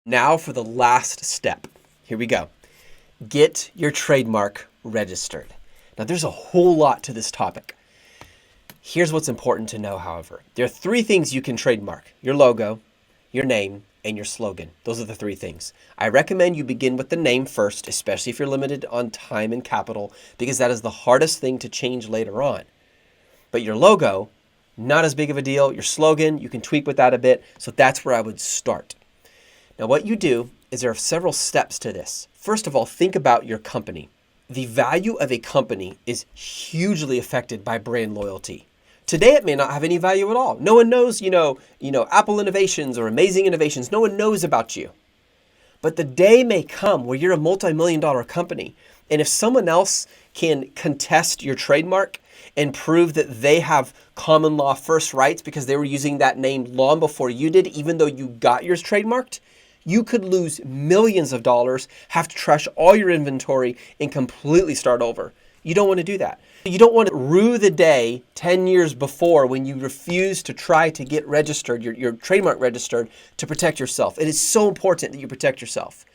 Now for the last step. Here we go. Get your trademark registered. Now there's a whole lot to this topic. Here's what's important to know, however. There are three things you can trademark: your logo, your name, and your slogan. Those are the three things. I recommend you begin with the name first, especially if you're limited on time and capital, because that is the hardest thing to change later on. But your logo, not as big of a deal. Your slogan, you can tweak with that a bit. So that's where I would start. Now, what you do is there are several steps to this. First of all, think about your company. The value of a company is hugely affected by brand loyalty. Today, it may not have any value at all. No one knows, Apple Innovations or Amazing Innovations. No one knows about you. But the day may come where you're a multi-million-dollar company. And if someone else can contest your trademark and prove that they have common law first rights because they were using that name long before you did, even though you got yours trademarked, you could lose millions of dollars, have to trash all your inventory, and completely start over. You don't want to do that. You don't want to rue the day 10 years before when you refuse to try to get registered, your trademark registered, to protect yourself. It is so important that you protect yourself.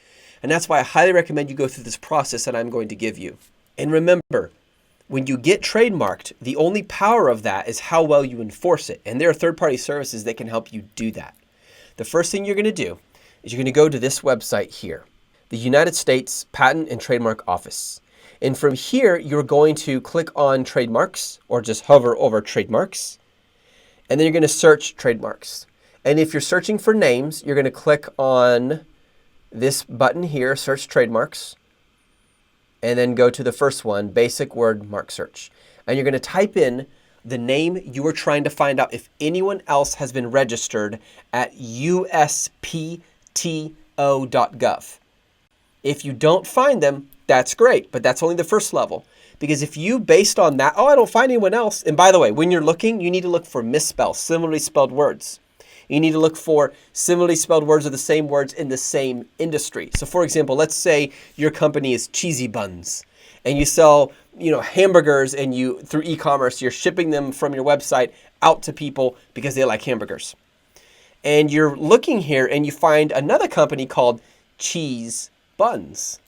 And that's why I highly recommend you go through this process that I'm going to give you. And remember, when you get trademarked, the only power of that is how well you enforce it. And there are third-party services that can help you do that. The first thing you're going to do is you're going to go to this website here, the United States Patent and Trademark Office. And from here, you're going to click on trademarks or just hover over trademarks. And then you're going to search trademarks. And if you're searching for names, you're going to click on this button here, search trademarks. And then go to the first one, basic word mark search. And you're going to type in the name you are trying to find out if anyone else has been registered at USPTO.gov. If you don't find them, that's great, but that's only the first level. Because if you, based on that, I don't find anyone else. And by the way, when you're looking, you need to look for misspell, similarly spelled words. You need to look for similarly spelled words or the same words in the same industry. So for example, let's say your company is Cheesy Buns and you sell, hamburgers, and you, through e-commerce, you're shipping them from your website out to people because they like hamburgers. And you're looking here and you find another company called Cheese Buns.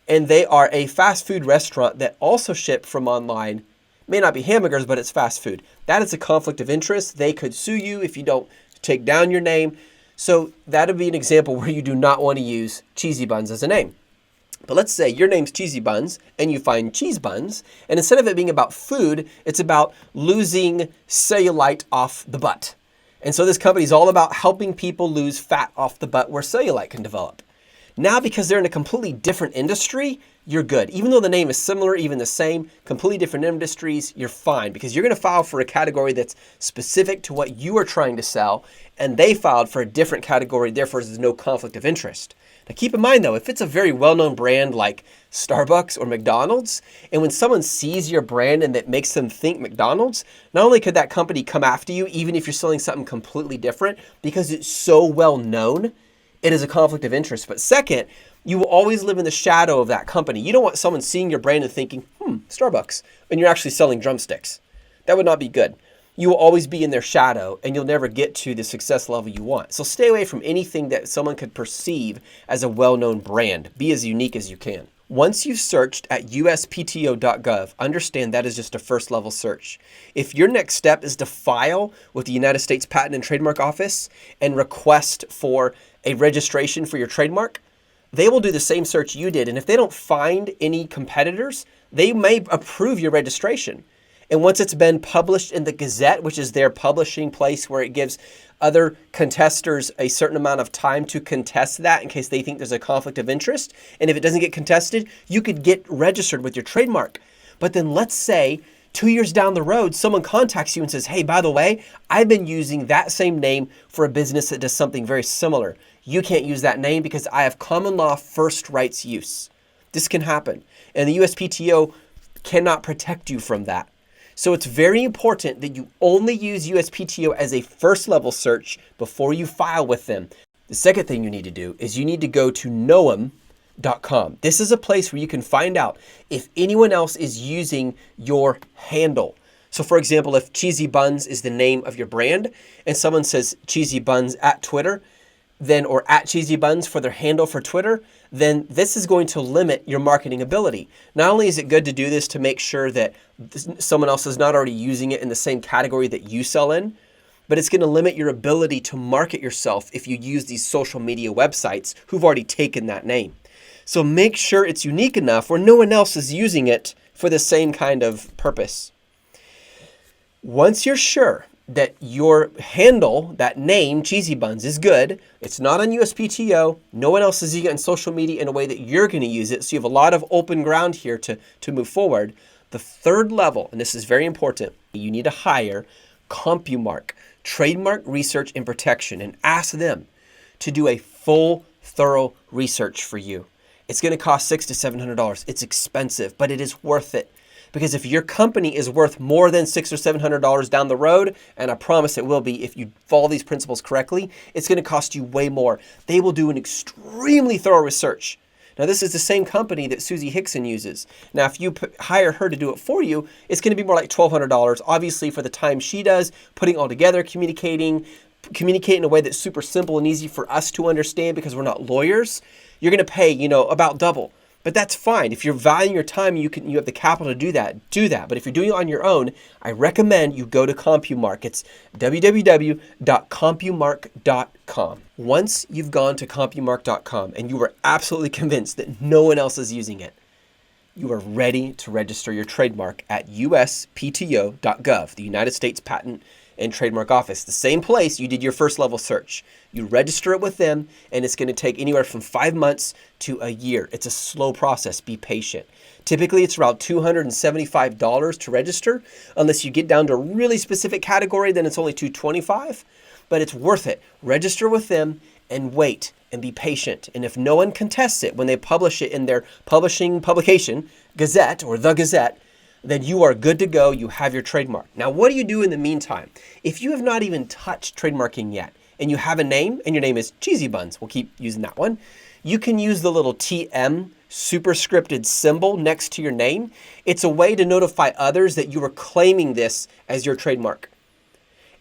And they are a fast food restaurant that also ship from online. May not be hamburgers, but it's fast food. That is a conflict of interest. They could sue you if you don't take down your name. So that would be an example where you do not want to use Cheesy Buns as a name. But let's say your name's Cheesy Buns and you find Cheese Buns, and instead of it being about food, it's about losing cellulite off the butt. And so this company is all about helping people lose fat off the butt where cellulite can develop. Now, because they're in a completely different industry, you're good. Even though the name is similar, even the same, completely different industries, you're fine because you're going to file for a category that's specific to what you are trying to sell, and they filed for a different category, therefore there's no conflict of interest. Now keep in mind though, if it's a very well-known brand like Starbucks or McDonald's, and when someone sees your brand and that makes them think McDonald's, not only could that company come after you, even if you're selling something completely different, because it's so well known, it is a conflict of interest. But second, you will always live in the shadow of that company. You don't want someone seeing your brand and thinking, Starbucks, and you're actually selling drumsticks. That would not be good. You will always be in their shadow and you'll never get to the success level you want. So stay away from anything that someone could perceive as a well-known brand. Be as unique as you can. Once you've searched at USPTO.gov, understand that is just a first level search. If your next step is to file with the United States Patent and Trademark Office and request for a registration for your trademark, they will do the same search you did. And if they don't find any competitors, they may approve your registration. And once it's been published in the Gazette, which is their publishing place where it gives other contesters a certain amount of time to contest that in case they think there's a conflict of interest. And if it doesn't get contested, you could get registered with your trademark. But then let's say 2 years down the road, someone contacts you and says, hey, by the way, I've been using that same name for a business that does something very similar. You can't use that name because I have common law first rights use. This can happen. And the USPTO cannot protect you from that. So it's very important that you only use USPTO as a first level search before you file with them. The second thing you need to do is you need to go to knowem.com. This is a place where you can find out if anyone else is using your handle. So for example, if Cheesy Buns is the name of your brand and someone says Cheesy Buns at Twitter, then or at Cheesy Buns for their handle for Twitter, then this is going to limit your marketing ability. Not only is it good to do this to make sure that someone else is not already using it in the same category that you sell in, but it's going to limit your ability to market yourself if you use these social media websites who've already taken that name. So make sure it's unique enough where no one else is using it for the same kind of purpose. Once you're sure that your handle, that name, Cheesy Buns, is good, it's not on USPTO, no one else is using it in social media in a way that you're going to use it, so you have a lot of open ground here to move forward. The third level, and this is very important, you need to hire CompuMark, Trademark Research and Protection, and ask them to do a full, thorough research for you. It's going to cost $600 to $700. It's expensive, but it is worth it. Because if your company is worth more than $600 or $700 down the road, and I promise it will be if you follow these principles correctly, it's going to cost you way more. They will do an extremely thorough research. Now, this is the same company that Susie Hickson uses. Now, if you hire her to do it for you, it's going to be more like $1,200, obviously, for the time she does, putting it all together, communicate in a way that's super simple and easy for us to understand because we're not lawyers. You're going to pay, about double. But that's fine. If you're valuing your time, you have the capital to do that. But if you're doing it on your own, I recommend you go to CompuMark. It's www.compumark.com. Once you've gone to compumark.com and you are absolutely convinced that no one else is using it, you are ready to register your trademark at uspto.gov, the United States Patent and Trademark Office, the same place you did your first level search. You register it with them, and it's going to take anywhere from 5 months to a year. It's a slow process. Be patient. Typically, it's around $275 to register. Unless you get down to a really specific category, then it's only $225, but it's worth it. Register with them and wait and be patient. And if no one contests it when they publish it in their publication, Gazette or the Gazette, then you are good to go. You have your trademark. Now, what do you do in the meantime? If you have not even touched trademarking yet, and you have a name, and your name is Cheesy Buns, we'll keep using that one, you can use the little TM superscripted symbol next to your name. It's a way to notify others that you are claiming this as your trademark.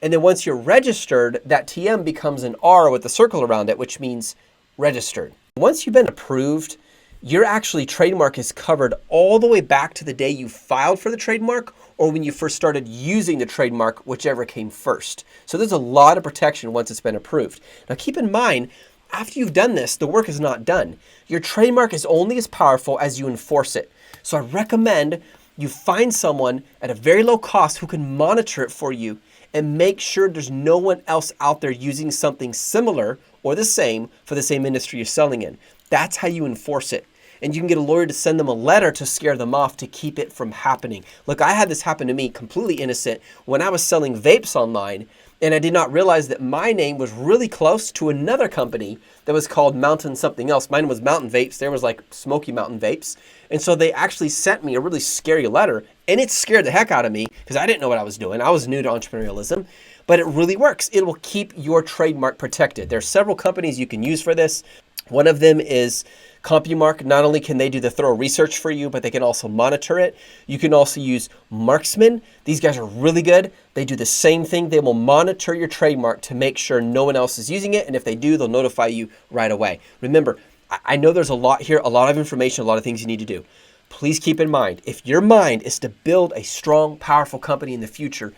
And then once you're registered, that TM becomes an R with a circle around it, which means registered. Once you've been approved, your actually trademark is covered all the way back to the day you filed for the trademark or when you first started using the trademark, whichever came first. So there's a lot of protection once it's been approved. Now keep in mind, after you've done this, the work is not done. Your trademark is only as powerful as you enforce it. So I recommend you find someone at a very low cost who can monitor it for you and make sure there's no one else out there using something similar or the same for the same industry you're selling in. That's how you enforce it. And you can get a lawyer to send them a letter to scare them off to keep it from happening. Look, I had this happen to me, completely innocent, when I was selling vapes online, and I did not realize that my name was really close to another company that was called Mountain something else. Mine was Mountain Vapes. There was like Smoky Mountain Vapes. And so they actually sent me a really scary letter, and it scared the heck out of me because I didn't know what I was doing. I was new to entrepreneurialism, but it really works. It will keep your trademark protected. There are several companies you can use for this. One of them is CompuMark. Not only can they do the thorough research for you, but they can also monitor it. You can also use Marksman. These guys are really good. They do the same thing. They will monitor your trademark to make sure no one else is using it. And if they do, they'll notify you right away. Remember, I know there's a lot here, a lot of information, a lot of things you need to do. Please keep in mind, if your mind is to build a strong, powerful company in the future,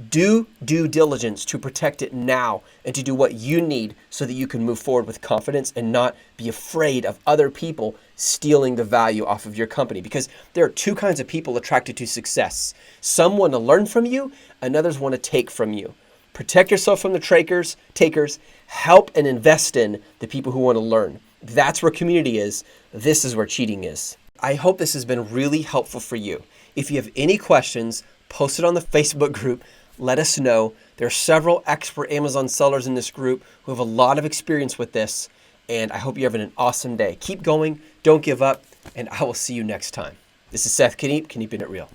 do due diligence to protect it now and to do what you need so that you can move forward with confidence and not be afraid of other people stealing the value off of your company. Because there are two kinds of people attracted to success. Some want to learn from you, and others want to take from you. Protect yourself from the takers, help and invest in the people who want to learn. That's where community is. This is where cheating is. I hope this has been really helpful for you. If you have any questions, post it on the Facebook group. Let us know. There are several expert Amazon sellers in this group who have a lot of experience with this, and I hope you're having an awesome day. Keep going, don't give up, and I will see you next time. This is Seth Kniep, Knieping It Real. Bye.